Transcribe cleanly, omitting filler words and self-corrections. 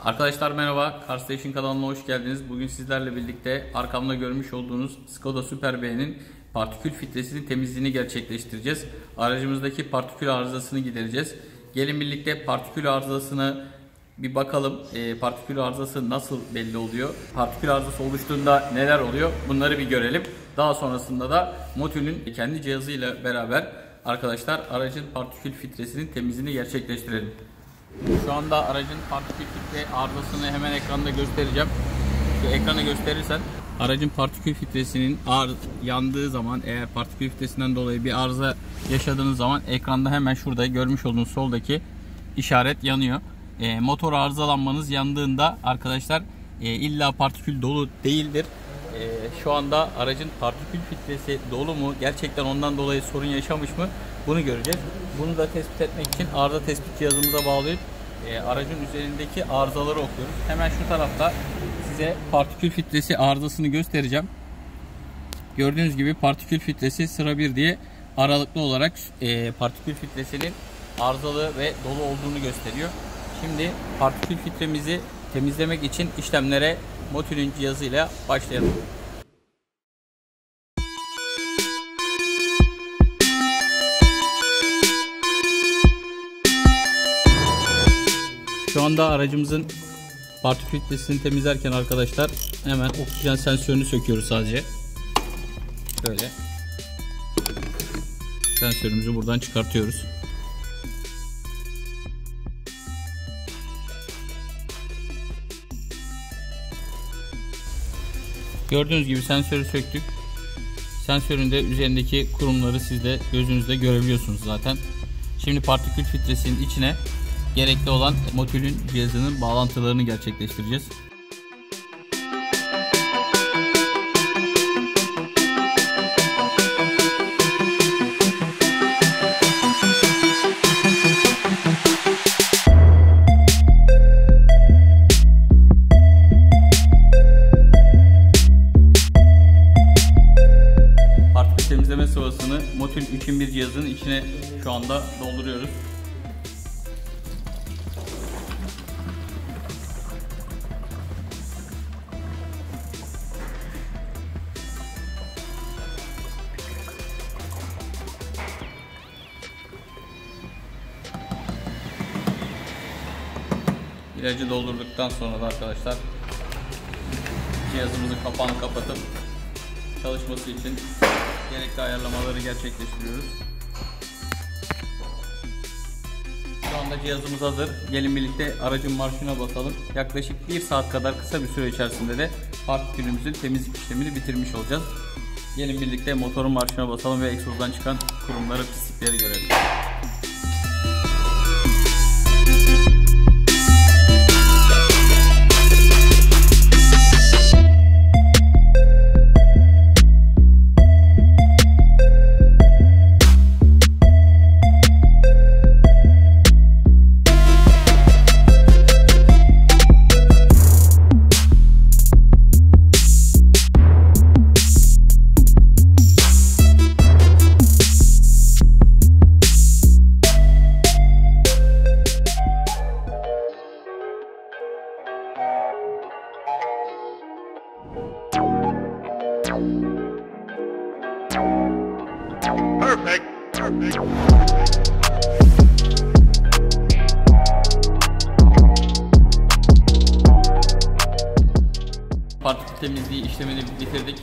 Arkadaşlar merhaba, Car Station kanalına hoş geldiniz. Bugün sizlerle birlikte arkamda görmüş olduğunuz Skoda Super B'nin partikül filtresinin temizliğini gerçekleştireceğiz. Aracımızdaki partikül arızasını gidereceğiz. Gelin birlikte partikül arızasını bir bakalım. Partikül arızası nasıl belli oluyor? Partikül arızası oluştuğunda neler oluyor? Bunları bir görelim. Daha sonrasında da Motu'nun kendi cihazıyla beraber arkadaşlar aracın partikül filtresinin temizliğini gerçekleştirelim. Şu anda aracın partikül filtre arızasını hemen ekranda göstereceğim. Şu ekranı gösterirsen aracın partikül filtresinin yandığı zaman, eğer partikül filtresinden dolayı bir arıza yaşadığınız zaman ekranda hemen şurada görmüş olduğunuz soldaki işaret yanıyor. Motor arızalanmanız yandığında arkadaşlar illa partikül dolu değildir. Şu anda aracın partikül filtresi dolu mu? Gerçekten ondan dolayı sorun yaşamış mı? Bunu göreceğiz. Bunu da tespit etmek için arıza tespit cihazımıza bağlayıp aracın üzerindeki arızaları okuyoruz. Hemen şu tarafta size partikül filtresi arızasını göstereceğim. Gördüğünüz gibi partikül filtresi sıra 1 diye aralıklı olarak partikül filtresinin arızalı ve dolu olduğunu gösteriyor. Şimdi partikül filtremizi temizlemek için işlemlere Motu'nun cihazıyla başlayalım. Şu anda aracımızın partikül filtresini temizlerken arkadaşlar hemen oksijen sensörünü söküyoruz sadece. Böyle sensörümüzü buradan çıkartıyoruz. Gördüğünüz gibi sensörü söktük. Sensörün de üzerindeki kurumları siz de gözünüzde görebiliyorsunuz zaten. Şimdi partikül filtresinin içine gerekli olan Motu'nun cihazının bağlantılarını gerçekleştireceğiz. Partikül temizleme sıvısını Motu'nun 3'in 1 cihazının içine şu anda dolduruyoruz. İlacı doldurduktan sonra da arkadaşlar cihazımızın kapağını kapatıp çalışması için gerekli ayarlamaları gerçekleştiriyoruz. Şu anda cihazımız hazır. Gelin birlikte aracın marşına basalım. Yaklaşık 1 saat kadar kısa bir süre içerisinde de partikülümüzün temizlik işlemini bitirmiş olacağız. Gelin birlikte motorun marşına basalım ve egzozdan çıkan kurumları, pislikleri görelim. Perfect. Partikül temizliği işlemini bitirdik.